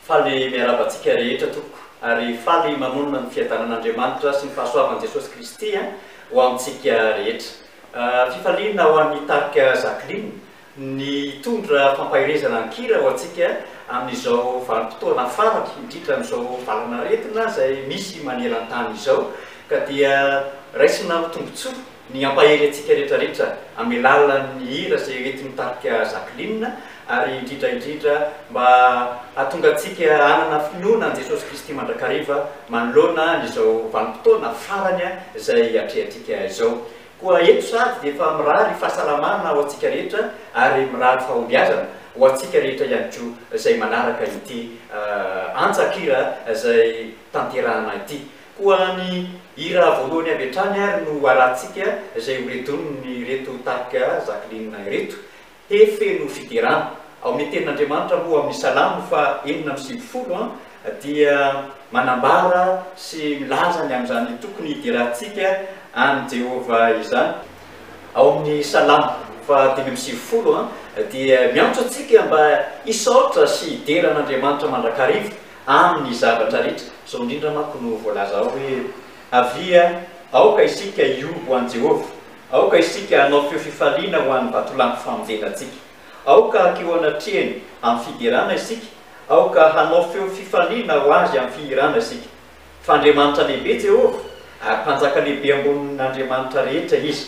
faly miaraba antsika rehetra toko ary faly mamonina ny fiadanan'Andriamanitra sy ny fahasoavan'i Jesosy Kristy ho amintsika rehetra. Fifaliana ho an'ny tarika Jacqueline ny tondra fampahirezana ankira ho antsika amin'izao vanim-potoana farany indrindra amin'izao valana retina izay misy maneran-tany izao ka dia raisina tombontsoa ny ampahery antsika rehetrarehetra amin'ny alalan'ny hira izay entin'ny tarika Jacqueline ary indrindra mba ahatonga antsika hanana finoana an' Jesosy Kristy mandrakariva manoloana n'izao vanim-potoana farany izay atrehantsika izao. Koa eto sady dia efa mirary fahasalamana ho antsika rehetra ary mirary fahombiazana ho antsika rehetra ihany koa izay manaraka ity anjakira izay tanterahana ity. Koa ny hira voalohany avy hatrany ary no arahantsika izay horedoniny reto tarika Jacqueline reto. Feno fiderana ao amin'ny tenin'Andriamanitra moa amin'ny Salamo fa 4:20 dia manambara sy milazany amin'izany tokony hiderantsika an Jehova izany. Ao amin'ny Salamo fa 5:20 dia miantso antsika mba hisaotra sy hideran'Andriamanitra mandrakariva amin'ny zavatra rehetra. Zao indrindra manko no voalaza ao hoe avia aoka isika iobo an Jehova, aoka isika hanao feo fifaliana ho an'ny vatolampy famonjenantsika, aoka hakeo anatrehany amin'ny fiderana isika, aoka hanao feo fifaliana ho azy amin'ny fihirana isika. Fandriamanitra lehibe Jehova ary mpanjaka lehibe ambonin'Andriamanitra rehetra izy.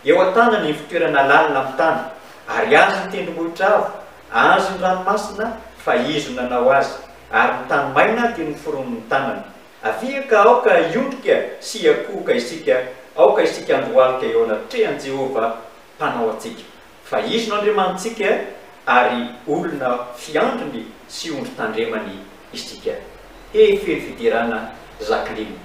Eo an-tanany ny fitoerana lalina amin'ny tany ary azy ny tendrombohitra avo, azy ny ranomasina fa izy no nanao azy ary ny tany maina dia ny foron'ny tanany. Avia ka aoka iondrika sy hiakohoka isika, aoka isika andohalika eo anatrehan'i Jehova mpanao antsika. Fa izy no Andriamanitsika ary olona fiandrony sy ondry tandremany isika. Feno fiderana Jacqueline.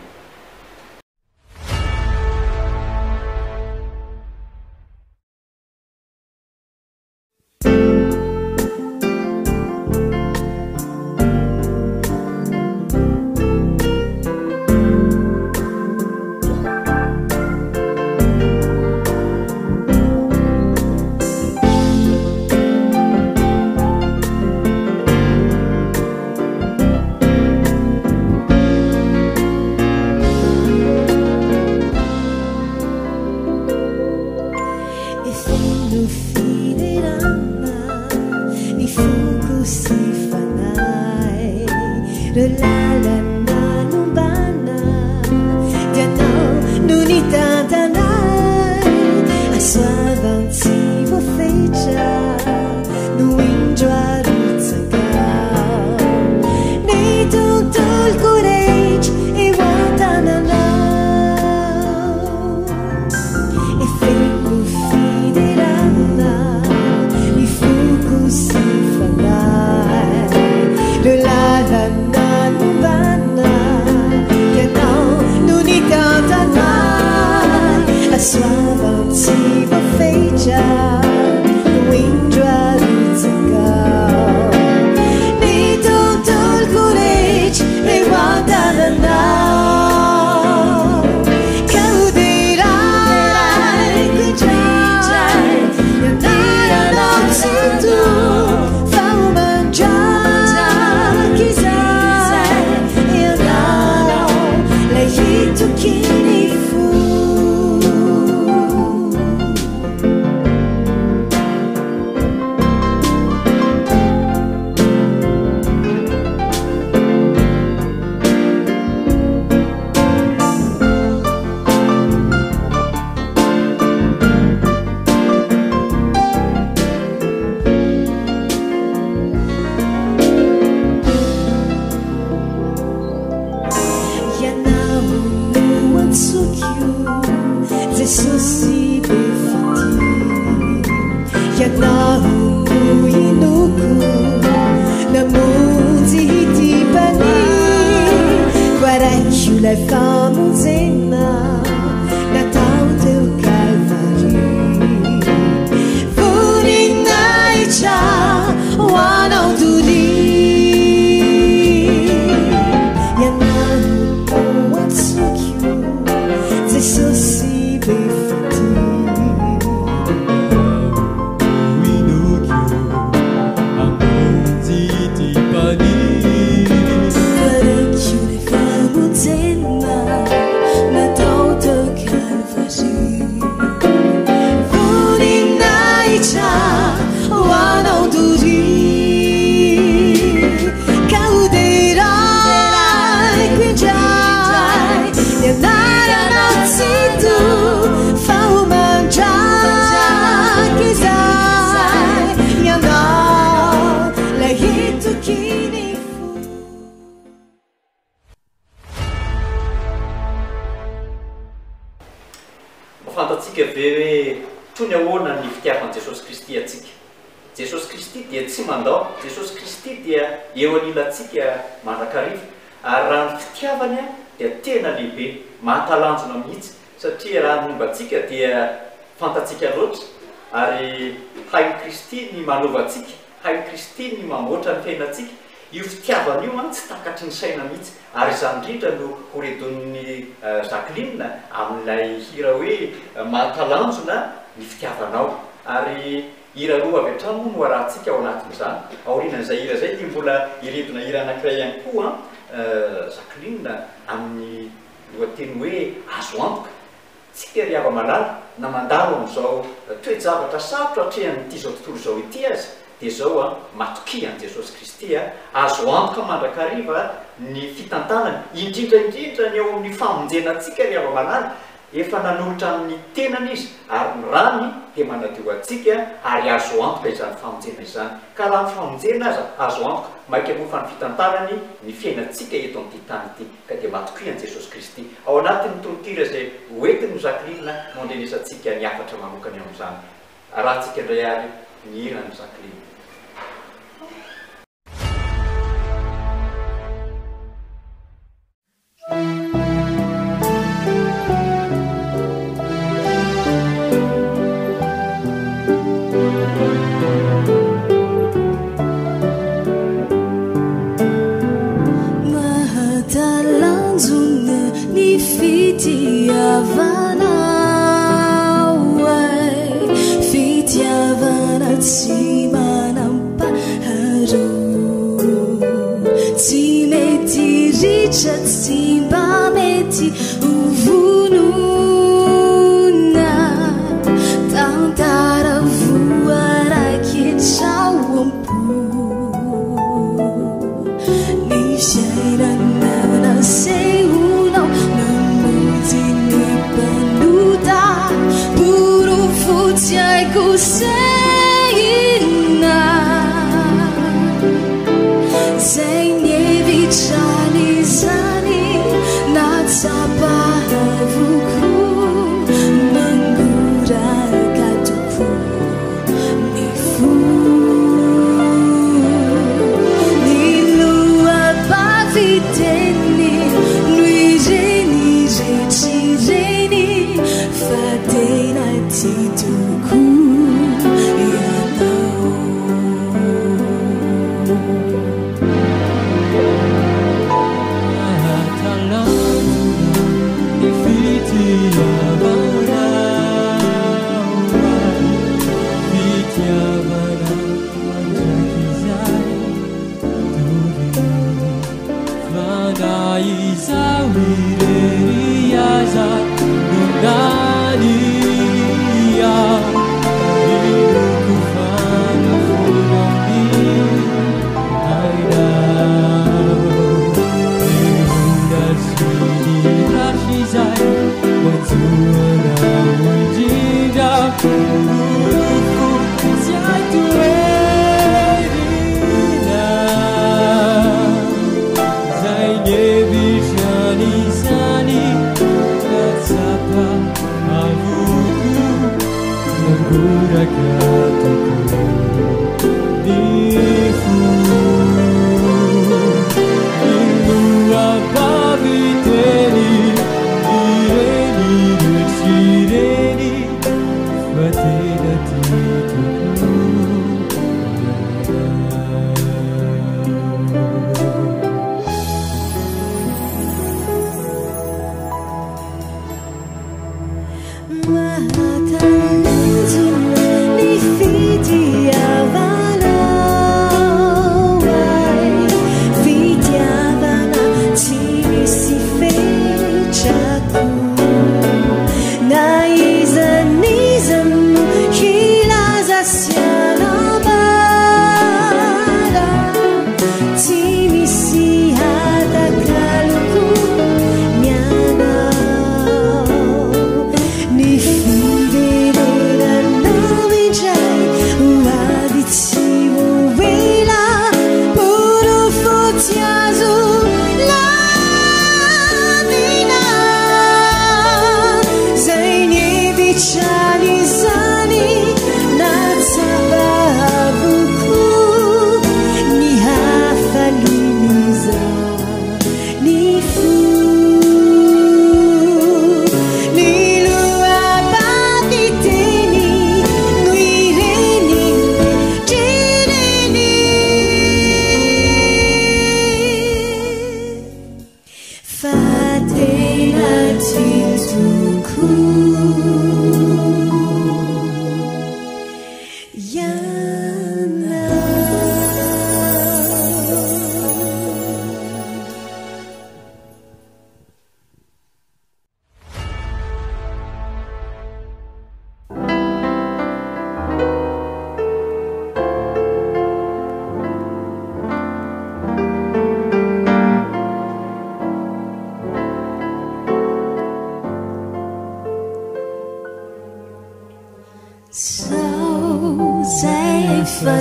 Pani fantatsika ve hoe tony ahoana ny fitiavan'i Jesosy Kristy atsika. Jesosy Kristy dia tsy mandao, Jesosy Kristy dia eo anilantsika mandrakariva, ary raha ny fitiavany dia tena lehibe, mahatalanjona mihitsy, satria raha ny mombantsika dia fantatsika loatra, ary hain'i Kristy ny manovantsika, hain'i Kristy ny mamoatra ny fiainantsika. Io fitiavana io tsy takatry ny saina mihitsy, ary izany indrindra no horedon'ny Jacqueline amin'ilay hira hoe mahatalanjona ny fitiavanao. Ary hira roa avy hatrany moa no arahantsika ao anatin'izany. Aorianan'izay hira izay dia mbola hiredona hira anankiray ihany koa Jacqueline amin'ny lohateny hoe azo antoka. Tsika ry hava-malala na mandalo amin'izao toe-javatra sarotra hatrehan'ity izao tontolo izao ity azy, dia zao matokian'i Jesosy Kristy azo antoka mandrakariva ny fitantanany, indrindraindrindra ny eo amin'ny famonjenantsika ry hava-malala. Efa nanolotra amin'ny tenany izy, ary ny rany dia manadio antsika, ary azo antoka izany famonjena izany. Ka raha ny famonjena aza azo antoka, maika mofa ny fitantarany ny fiainantsika eto amin'ity tany ity, ka dia matokian'i Jesosy Kristy. Ao anatin'ny tononkira izay hoentin'ny Jacqueline mandrenesantsika ny afatra manokany amin'izany. Arahantsika indray ary ny hiran'ny Jacqueline. Zainye vishani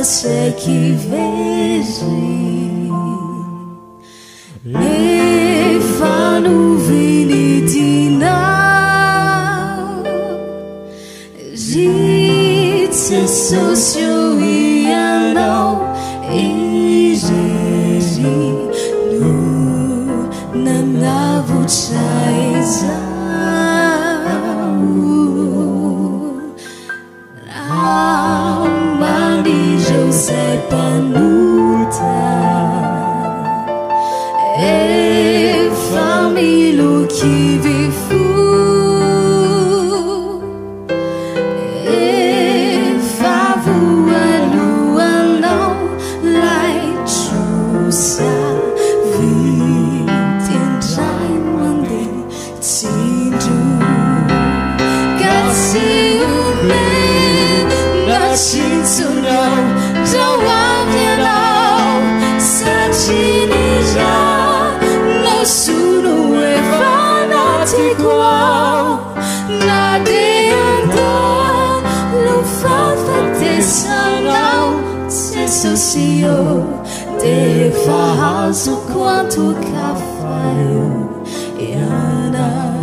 saiky very efa novinidinao ritse sosio ianao irery no nanavotraizao Zay panota efa miloky fo efa voalohanao lay trosa vitendray mandeha tsindro ka tsy omena tsitsonao Zawavianao Sachinija No suno efa natiguao Nadeanda Lo fafatesanao Se socio Defa hazo quanto cafaio Yanao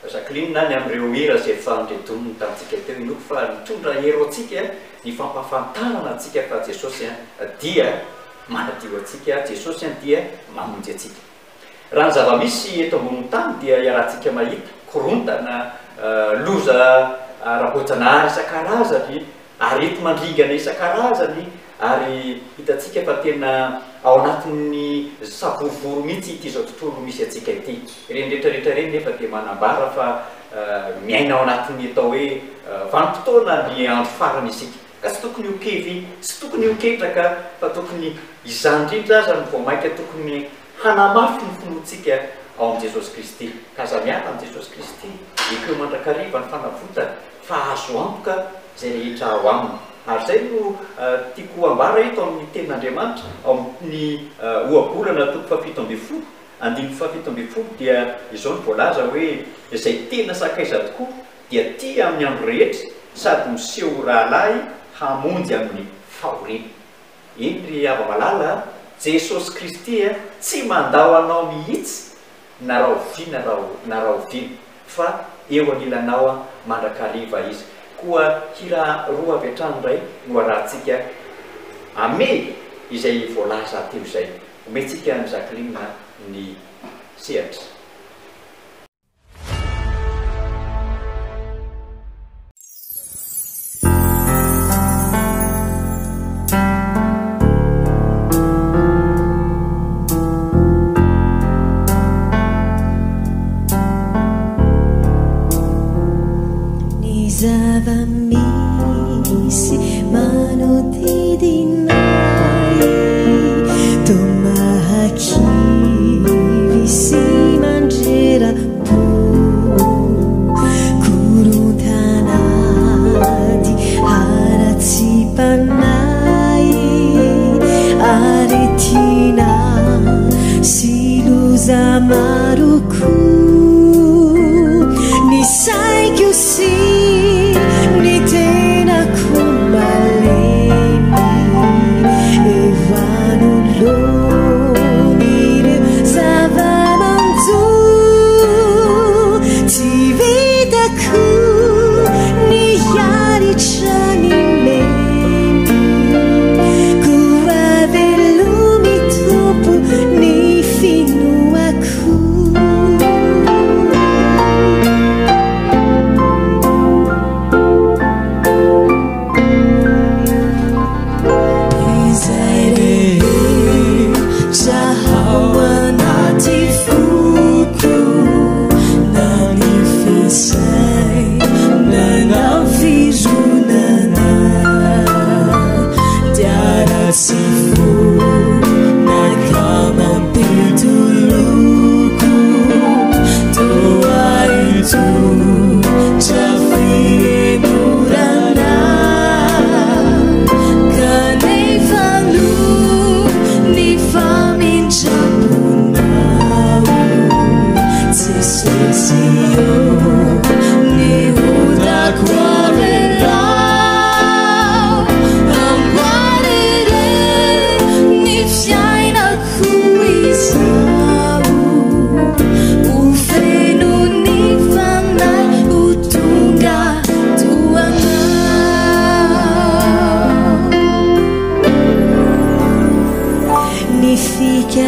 Jacqueline ny am'ireo hira zay fandredoniny tamintsika teo inoko fa mitondra hero atsika ny fampahafantarana atsika fa Jesosy dia manadio atsika Jesosy dia mamonjy atsika raha ny zava-misy eto ambony tany dia iarahantsika mahita korontana loza rabojanahary isan-karazany ary eto mandringana isan-karazany ary hitatsika fa tena ao anatin'ny savorovoro mihitsy ity zao tontolo misy atsika ity reny rehetrarehetra reny nefa dia manambara fa miaina ao anatin'ny atao hoe vanim-potoana ny andro farany isika ka tsy tokony hokevy sy tokony hoketraka fa tokony izany indrindra aza ny voamaika tokony hanamafy ny finoantsika ao am Jesosy Kristy ka aza miara am Jesosy Kristy ekeo mandrakariva ny fanavotana fa azo antoka zay rehetra ao aminy ary zay no tiako ambara eto amin'ny tenin'Andriamanitra ao amin'ny ohabolana toko fafito amby folo andimy fafito amby folo dia izao ny voalaza hoe izay tena sakaiza tokoa dia tia amin'ny andro rehetra sady miseho rahalahy hamonjy amin'ny fahoriana. Eny ry ava-malala Jesosy Kristy tsy mandao anao mihitsy na raha oviana fa eo anilanao mandrakariva izy. Koa hira roa avy hatrany ray no arahantsika ame izay voalaza teo izay. Omentsika ny Jacqueline ny sehatra. Zava-misy manodidinay tomahakivy sy mandrera-po korontanady haratsipanay aretina sy loza maroko ny saiko sy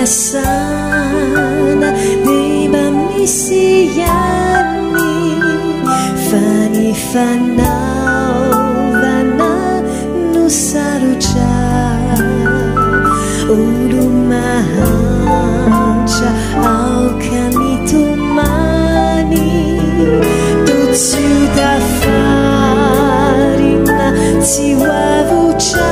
sana deba misiani fani fanaovana no sarotra olo mahantra aoka mitomany totsio tafarina tsy hoavotra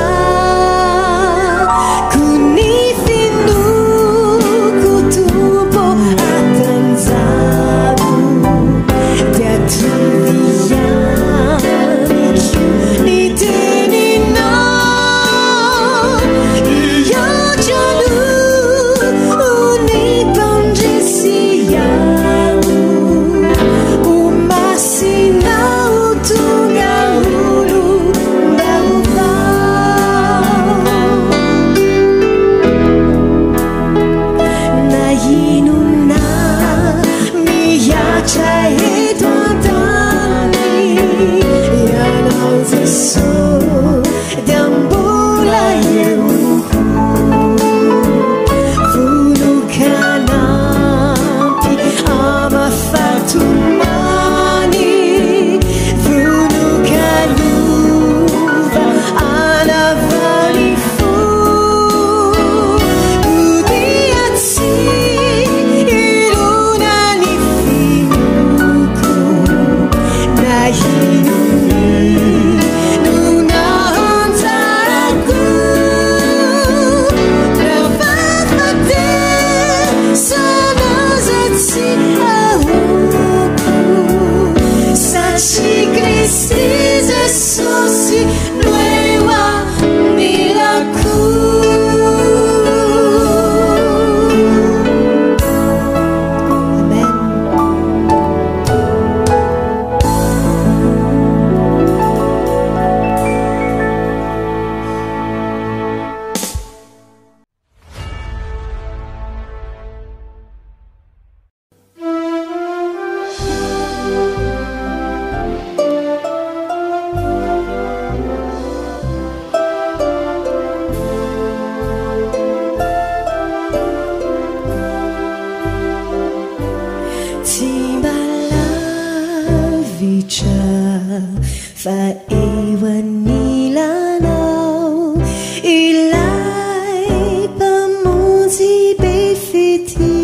anilanao ilay pamonjy be fety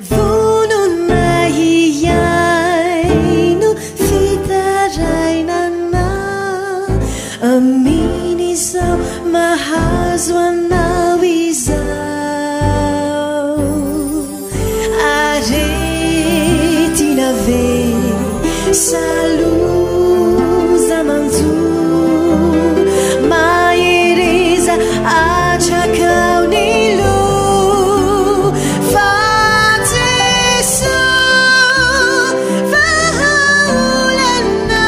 vonona hiaino fitarainana aminy zao mahazo anao izao aretina ve saluza manzu maireza achakaunilo fateso vahaulana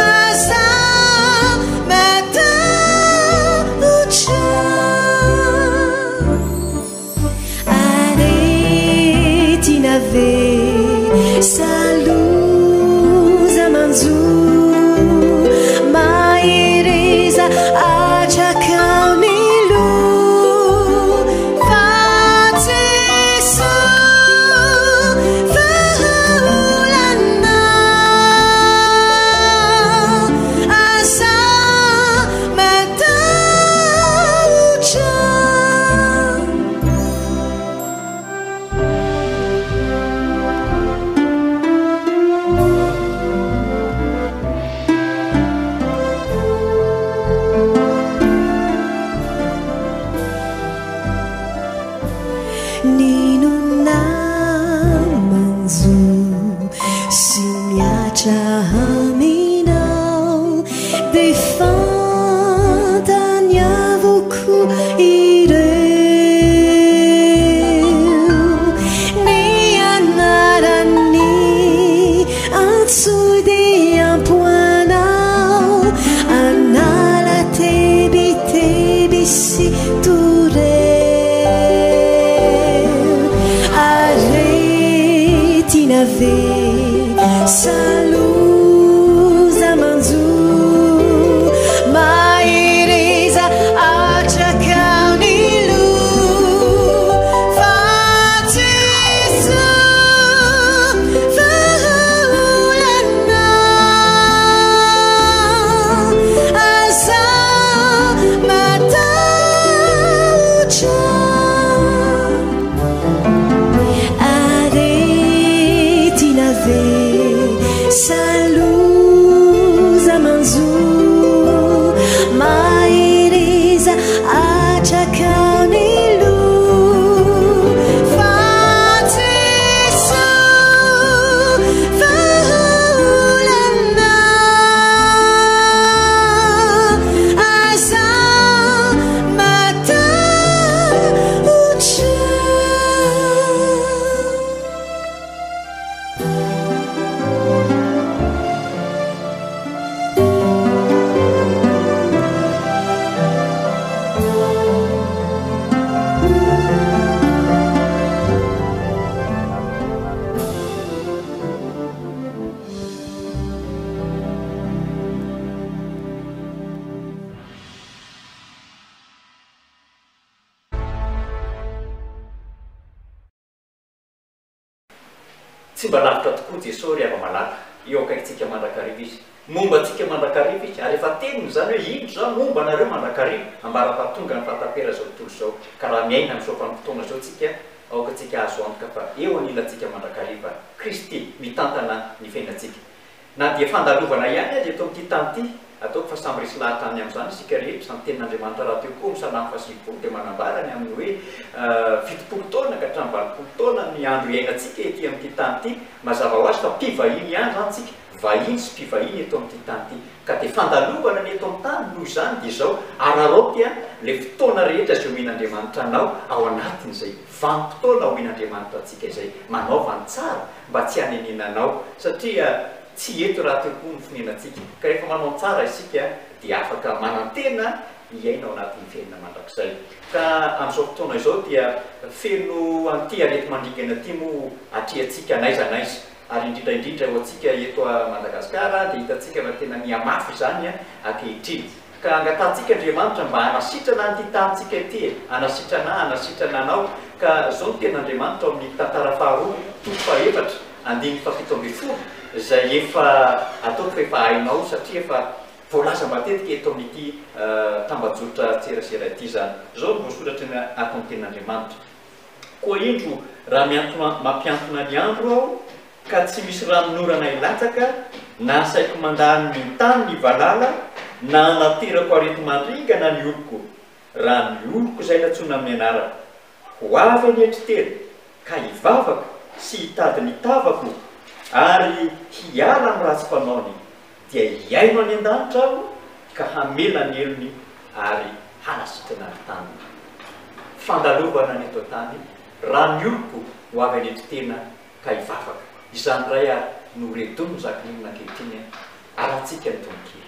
asa mataucha aretina ve saluza manzu maireza achakaunilu fateso vahaulana asa mataucha ninuna manzu simyacha haminao de fantanyavoku ireu ni anarani antsude ampoanao anala tebi tebisi ture aretina ve saluza manzu maireza achakaunilu fateso vahaulana asa mataucha aretina ve saluza manzu maireza achakaunilu fateso vahaulana asa mataucha tsy mba lavitra tokoa jesosy rehefa malaka eo akaitsika mandrakariva izy momba atsika mandrakariva izy ary efa teniny zany hoe indro zany momba anareo mandrakariva ambara-pahatonga ny fahatapera zao tontolo zao ka raha miaina amin'izao vanim-potoana zao tsika aoka tsika azo antoka fa eo anilantsika mandrakariva Kristy mitantana ny fiainantsika na dia fandalovana ihany azy eto amin'ity tany ity ataoko fa samy resy lahatany amin'izany isika rehetra samy tenin'Andriamanitra raha teo koa misalamy fasivolo dia manambarany amin'ny hoe fitopolo taona ka hatramin'ny valopolo taona ny andro iainantsika ety amin'ity tany ity mazava ho azy fa mpivahiny ihany zany tsika vahiny sy mpivahiny eto amin'ity tany ity ka dia fandalovana ny eto amin'ny tany noho izany dia izao araroty le fotoana rehetra zay omen'Andriamanitra anao ao anatin'izay vanim-potoana omen'Andriamanitra antsika izay manaovany tsara mba tsy haneninanao satria tsy eto raha teo koa ny finanantsika ka rehefa manao tsara isika dia afaka manantena iaina ao anatin'ny fiainana mandrakizay ka amin'izao fotoana izao dia feno an'ity arety mandringana ty moa atriantsika naiza naiza ary indrindraindrindra ho antsika eto Madagasikara dia hitantsika fa tena mihamafy zany ankehitriny ka angatantsika Andriamanitra mba hanasitrana an'ity tanyntsika ity hanasitrana anao ka zao ny tena Andriamanitra ao amin'ny tantara faharoa toko fahaefatra andiny fafito amby folo zay efa ataoko efa hainao satria efa voalaza matetika eto amin'ity tambajotra tserasera ity zany zao no voasoratra ny ato amin'ny tenin'Andriamanitra. Koa indro raha mampiantona ny andro aho ka tsy misy raha-minorana ilatsaka na saiko mandany ny tany ny valala na anaterako areti-mandringa na ny oloko raha ny oloko zay natsoina amin'ny anarako ho avy any etritely ka hivavaka sy hitady ny tavako ary hiala amin'ny ratsy fanaony dia hiaino any an-danitra aho ka hamela ny elony ary hanasitrana ny tany. Fandalovana ny eto tany raha ny oloko ho avy any etritena ka hivavaka izany ray a no redono zakin'olona ankehitriny arahantsika ny tononkely.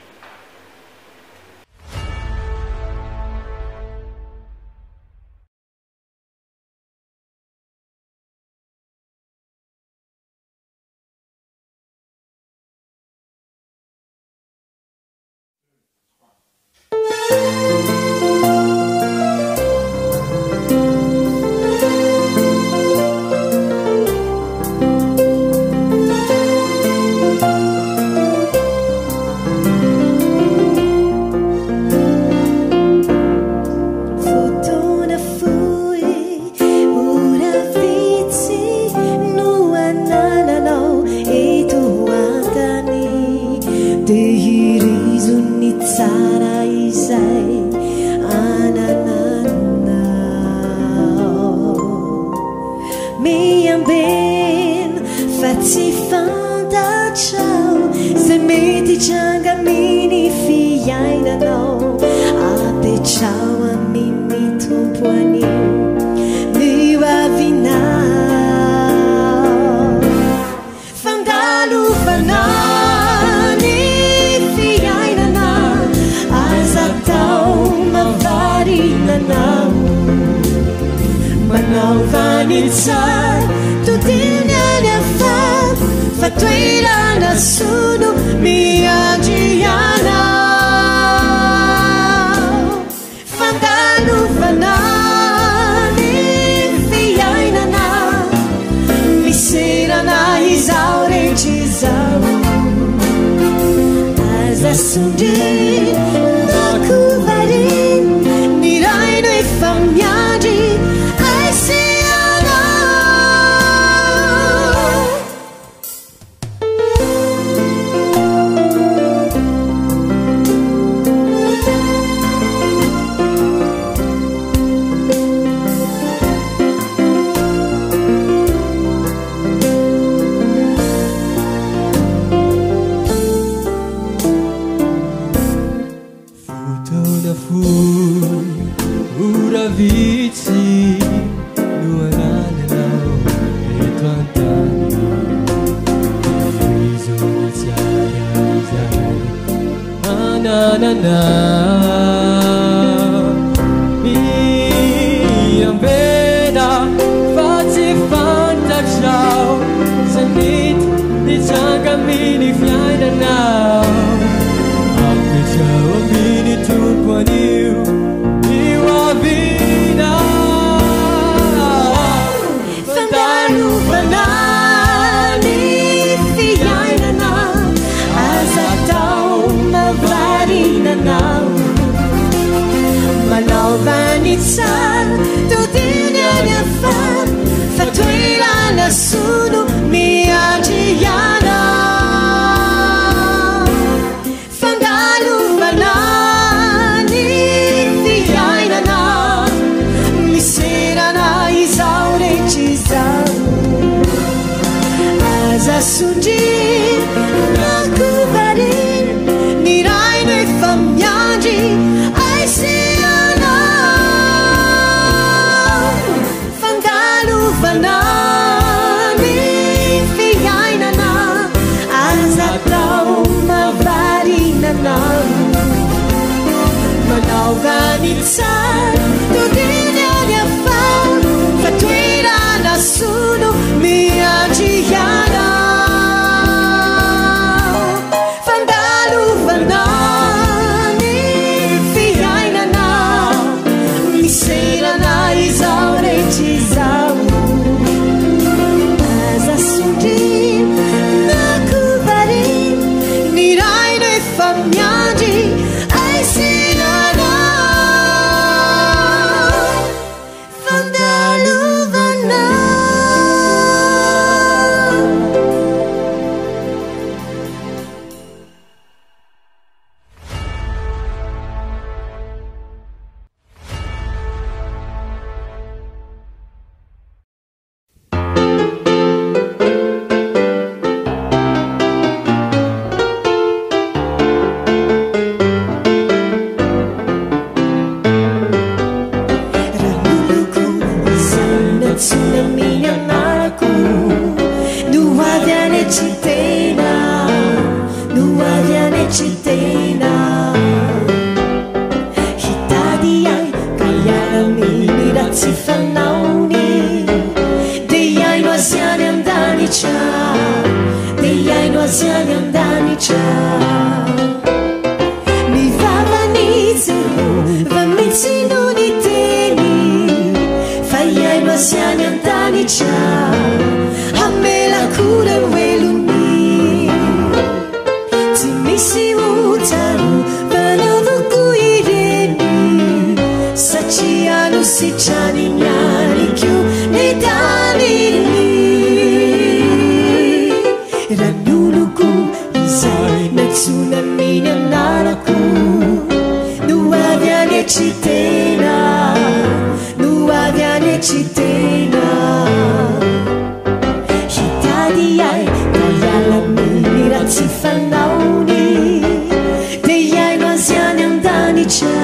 nuavianecitena nuavianecitena hitadiai kaialamini ratsifanauni deiai no asiani andanicha deiai no asiani andanicha mi vavanizero vamitsindoni teni faiai no asiani andanicha amela kule weluni timisi utaru vanavuku ireni sachianu sichani nyani kyu nedanini ranuluku izai natsunamini anaraku nuavianecitena nuavianecitena hitadiai kaialamini ratsifanauni deiai no asiani andanicha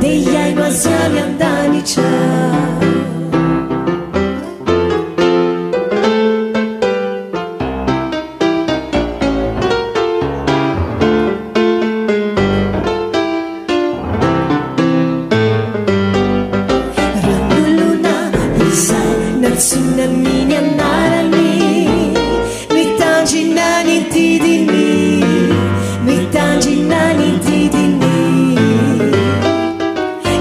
deiai no asiani andanicha tsunamini anarani mitanginani didini mitanginani didini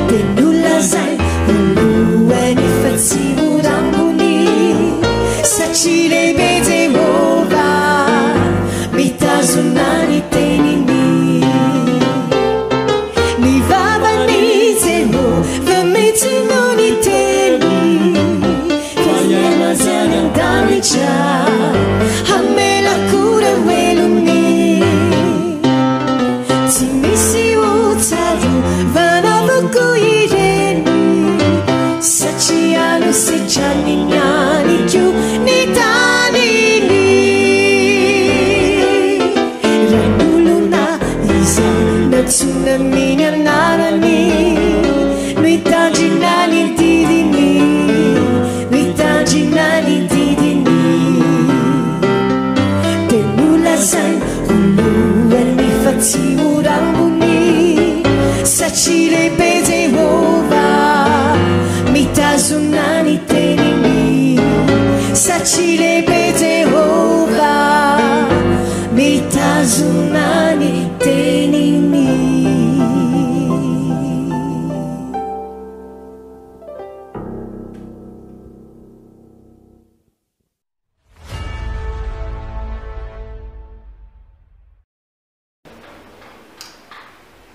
de nulla sai ulueni fazzimurambuni sacile bete mova mitazunani tenini mi vavanizemo vametinoni teni andanicha amela kure weluni timisi utaru vanavuku ireni sachianu sichani nyani kyu nitanini ranuluna isa natsunamini anarani nuitanginani didini nuitanginani didini de nulla sai ulueni fazzimurambuni sacile bete ova mitazunani tenini sacile bete ova mitazunani tenini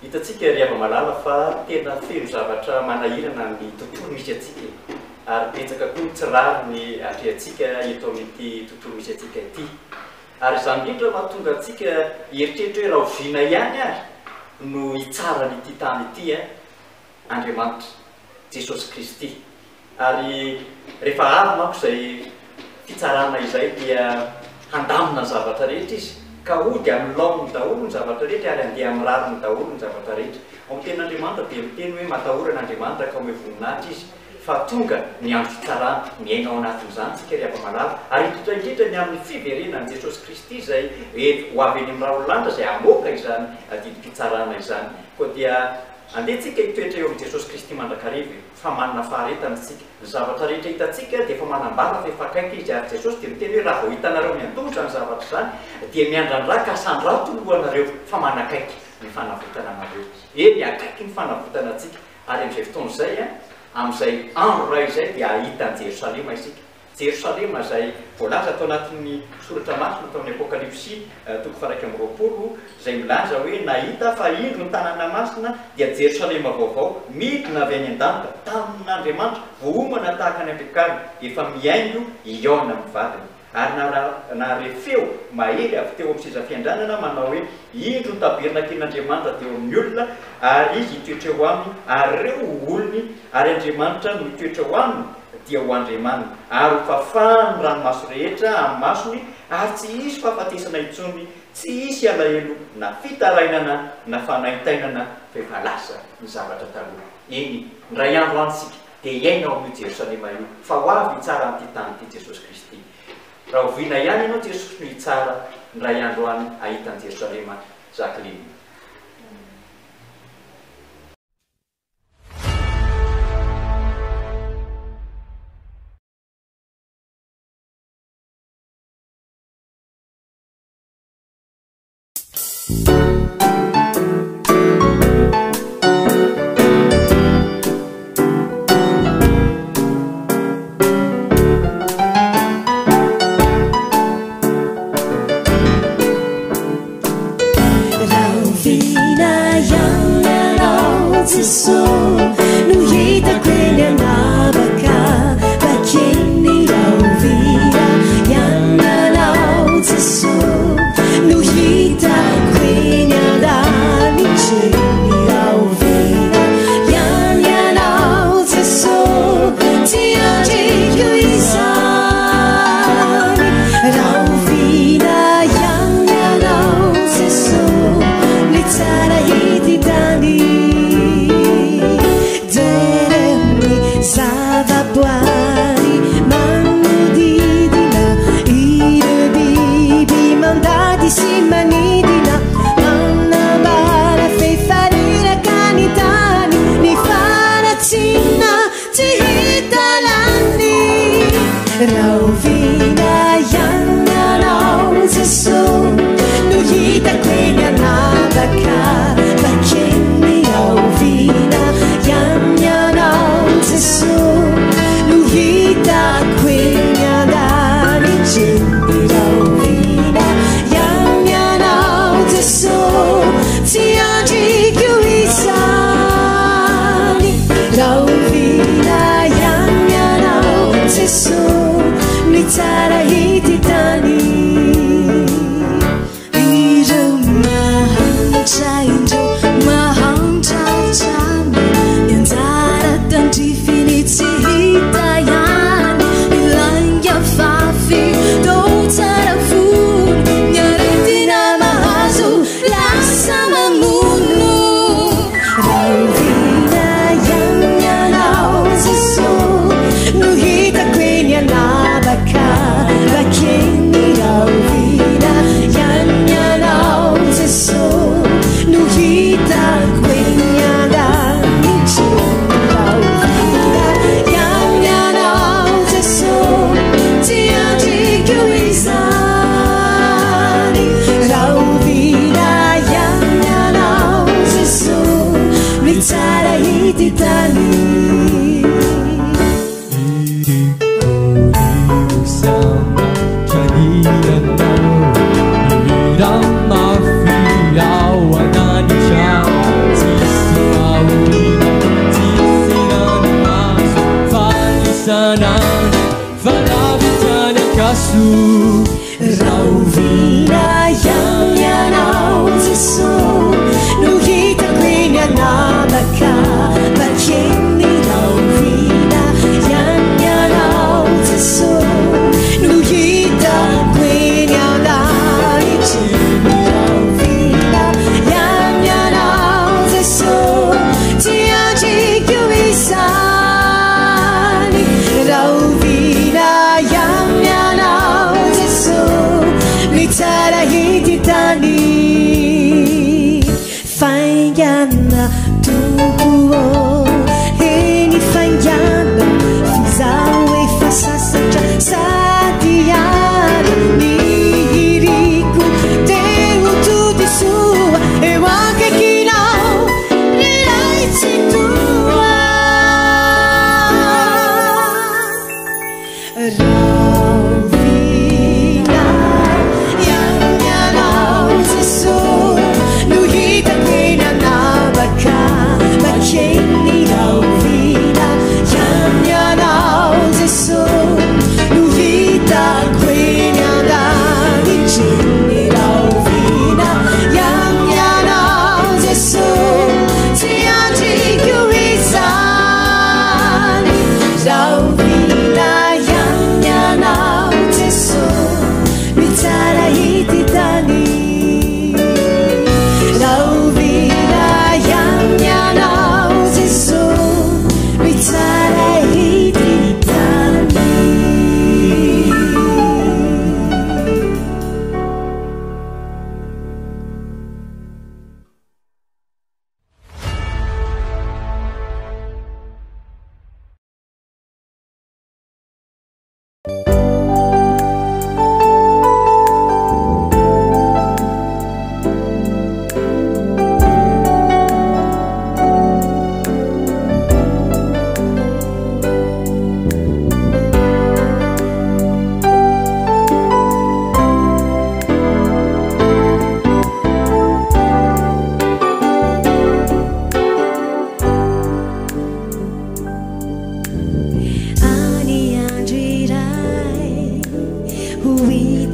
hitatsika riava malala fa tena feno zavatra manahirana ny tontolo misy atsika ary betsaka koa tsirary ny atreatsika eto amin'ity tontolo misy atsika ity ary izany indrindra mahatonga atsika eritreritra hoe raha oviana ihany ary no hitsara nyity tany ity Andriamanitra Jesosy Kristy ary rehefa avy manko izay fitsarana izay dia handamina ny zavatra rehetra izy ka ody amin'ny laon'ny daholo ny zavatra rehetra ary andeha amin'ny rariny daholo ny zavatra rehetra ao amin'ny tenin'Andriamanitra dia miteny hoe matahorana Andriamanitra ka hoe voninahitra izy fa tonga ny andro fitsarana miaina ao anatin'izany tsika rehefa malala ary indrindra indrindra ny amin'ny fiverenan'i Jesosy Kristy izay ho avy eny amin'ny rahaolon'andra izay hamoaka izany didim-pitsarana izany koa dia andehantsika hitoetra eo amin'i Jesosy Kristy mandrakariva fa manana faharetana isika ny zavatra rehetra hitantsika dia efa manambara fa efa akaiky izy ary Jesosy dia miteny hoe raha vao hitanareo miantohitra ny zavatra izany dia miandrandraka hasandrato lohanareo fa manakaiky ny fanavotana anareo eny akaiky ny fanavotana antsika ary amin'izay fotoana izay amin'izay andro ray izay dia ahitany Jerosalema isika Jerosalema izay voalaza atao anatin'ny soratra masina atao amin'ny Apokalipsy toko 1:20 izay milaza hoe nahita fa indro ny tanàna masina dia Jerosalema vaovao midina avy any an-danitra tamin'Andriamanitra vohomana tahaka ny ampiakariny efa miaingo iona amin'ny vadiny ary narefeo mahery avy teo amin'ny seza fiandranana manao hoe indro ny taberna ken'Andriamanitra teo amin'ny olona ary izy hitoetra eo aminy ary ireo olony ary Andriamanitra no hitoetra eo aminy dia ho andriamanina ary ho fafahany ranomaso rehetra amin'ny masony ary tsy isy fahafatesana intsony tsy isy alahelo na fitarainana na fanaitainana fa efa lasa ny zavatra taloha eny ny ray andro antsika dia iaina ao amin'io Jerosalema io fa ho avy tsara amin'ity tany ity Jesosy Kristy raha oviana ihany ianao jesosy no hitsara ny ray andro any ahitany jerosalema Jacqueline. Rauvina yang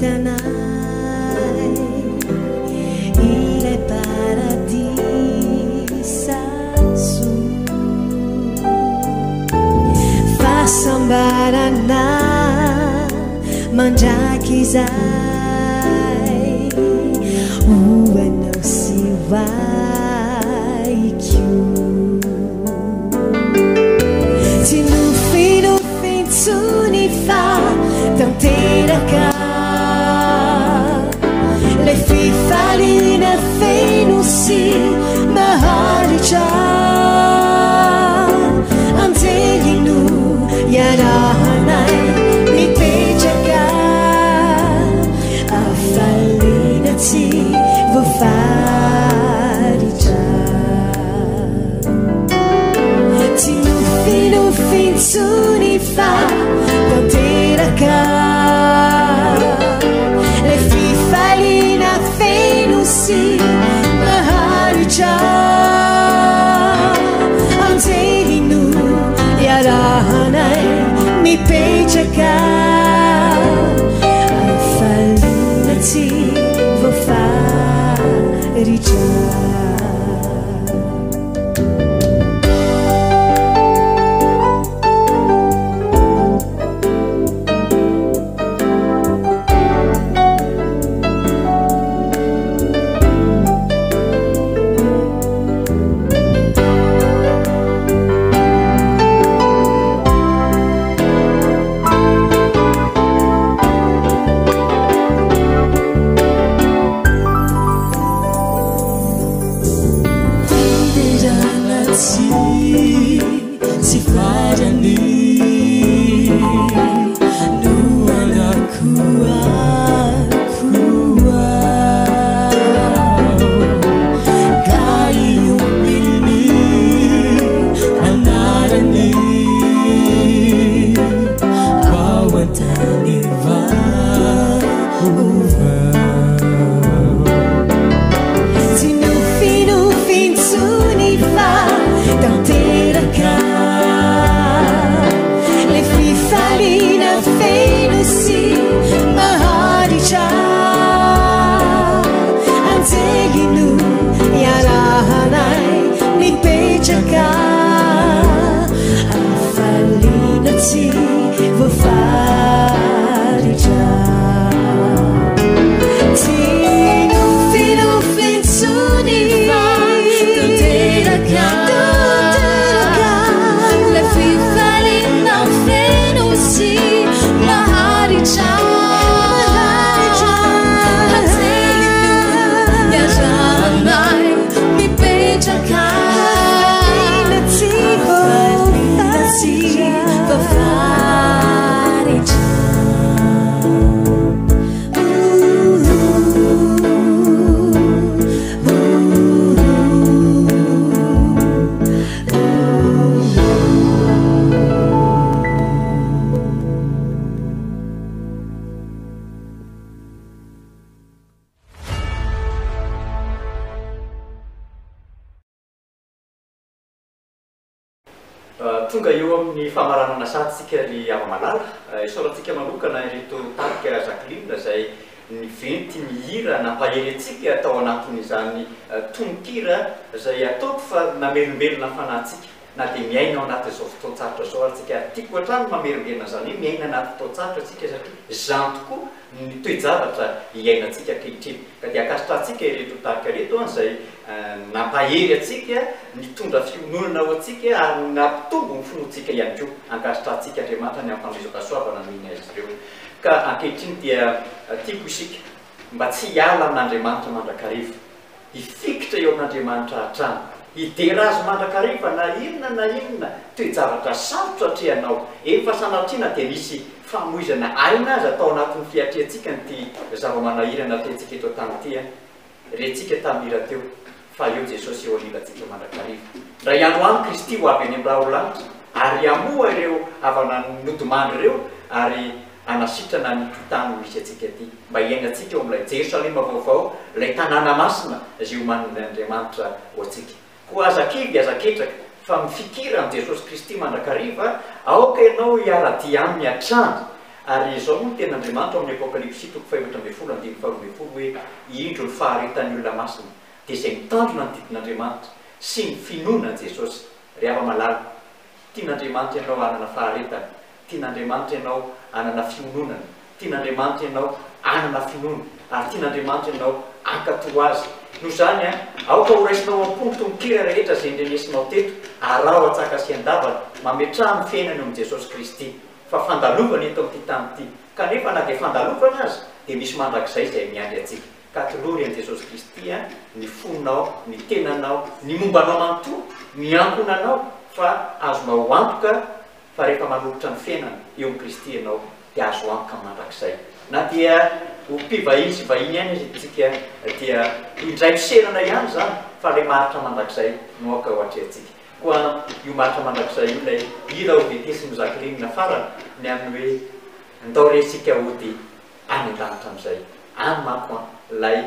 tanai ilay paradisaso fasambarana mandraky izay hoanao sy vaikio tsy nofinofintsony fa tanteraka le fifalina feno sy maharitra anjelino iarahanay mipetraka afalina tsy voafaritra tsy nofinofintsony fa tanteraka le fifalina feno sy maharitra anjelino iarahanay mipetraka afalina tsy voafaritra tonga eo amin'ny famaranana satsika ry ava-malala isaorantsika manokana ireto tarika Jacqueline izay niventy mihira nampahery antsika atao anatin'izany tononkira izay ataoko fa namelombelona fanahintsika na dia miaina ao anatin'izao fotoan-tsarotra zao ary tsika tiako hatrany mamelombelona izany hoe miaina anaty fotoan-tsarotra tsika satria izany tokoa ny toe-javatra iainantsika ankehitriny ka dia akasitratsika ireto tarika reto izay nampahery atsika nitondra fiononana ao atsika ary nampitombo ny finoantsika ihany koa ankasitratsika Andriamanitra ny ampandrizaka soavana mihina azy ireo ka ankehitriny dia tiako isika mba tsy hiala amin'Andriamanitra mandrakariva hifikitra eo amin'Andriamanitra hatrany hiderazy mandrakariva na inona toe-javatra sarotra atrehanao efa sanatriana dia misy famoizana aina azy atao anatin'ny fiatriantsika nyty zava-manahirana tentsika eto an-tany ity rentsika tamin'ira teo fa eo Jesosy eo alilantsika mandrakariva raha ihany ho any Kristy ho avy any amin'ny rahaolanitra ary amoa ireo avana nodimandry ireo ary anasitrana ny tany misy atsika ty mba hiainantsika eo amin'ilay Jerosalema vaovao ilay tanàna masina izay oman'ny Andriamanitra ho atsika koa azakivy azaketraka fa mifikira amin'i Jesosy Kristy mandrakariva aoka ianao hiara-dia aminy hatrany ary zao no ten'andriamanitra amin'ny apokalipsy toko faefatra amby folo andiny faharoa amby folo hoe indro ny faharetan'ny olona masina dia izay mitandrona ny didin'andriamanitra sy ny finoana Jesosy ry hava malala. Tian'andriamanitra ianao anana faharetana, tian'andriamanitra ianao anana fiononana, tian'andriamanitra ianao anana finoana, ary tian'andriamanitra ianao ankatò azy. No zany aoka ho raisinao amponto mikira rehetra zay ndrenesinao teto arao atsaka sy andavana mametraha ny fiainany amin'i Jesosy Kristy. Fa fandalovana eto amin'ity tany ity, kanefa na dia fandalovana azy dia misy mandrakizay zay miandry antsika. Ka tolory an'i Jesosy Kristy ny fonao, ny tenanao, ny mombanao manontolo, miankona anao fa azonao antoka fa rehefa manolotra ny fiainana eo amin'i Kristy ianao dia azo antoka mandrakizay. Na dia ho mpivahiny sy vahiny ihany izy tsika dia indray piserana ihany zany fa le maritra mandrakizay no aka ho atrehantsika. Koa io maritra mandrakizay io lay ila ho vetesy ny Jacqueline farany ny amin'ny hoe ndao resika ody any an-danitra amin'izay. Any manko lay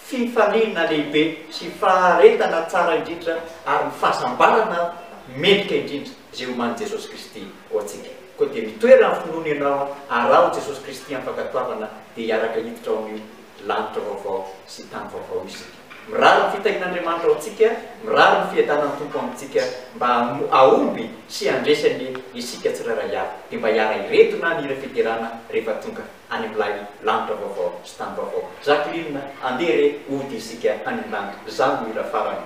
fifaliana lehibe sy faharetana tsara indrindra ary ny fahasambarana mendrika indrindra zay omany Jesosy Kristy ho antsika. Koa dia mitoera ny finoana ianao arao Jesosy Kristy amin'ny fankatoavana dia hiaraka hiditra ao amin'ny lanitra vaovao sy tany vaovao isika. Mirary ny fitahin'Andriamanitra ao antsika, mirary ny fiadanany tompo amintsika mba aomby sy andresany isika tsirairay avy dia mba hiara iretona ny ira fiterana rehefa tonga any amin'ilay lanitra vaovao sy tany vaovao. Jacqueline andeha re ody isika any amin'ny lanitra, zany no ira farany.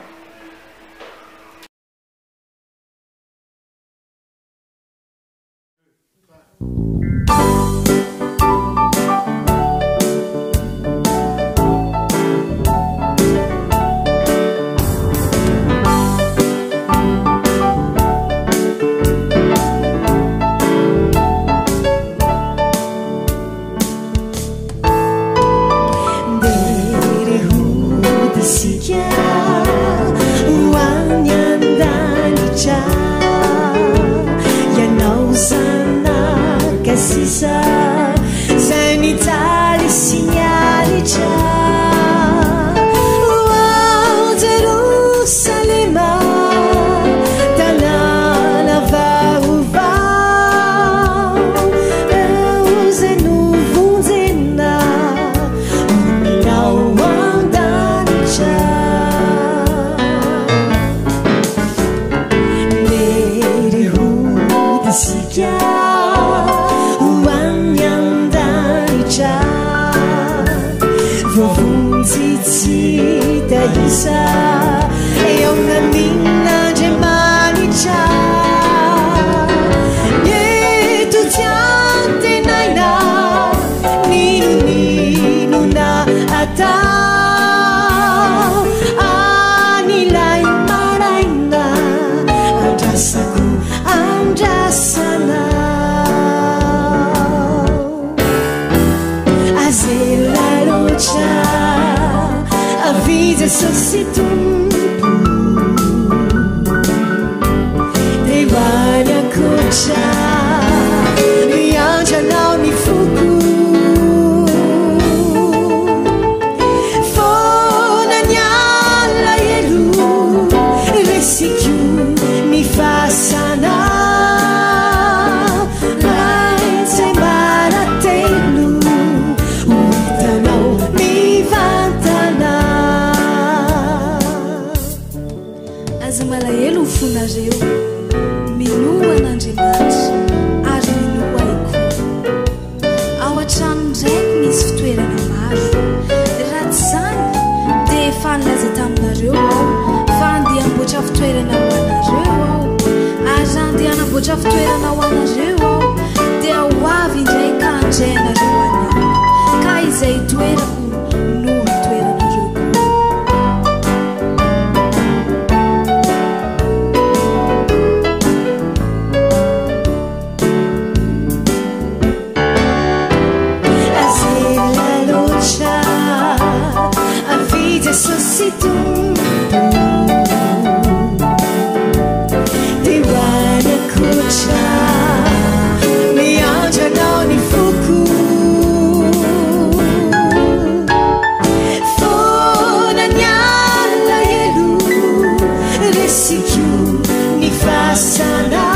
Sana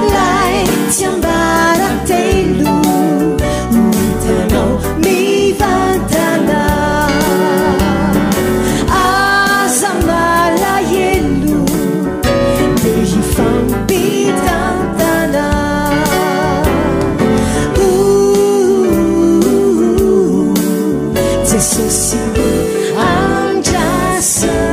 lai tiamba jesosy andrasana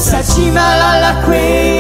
Sachi malala kwe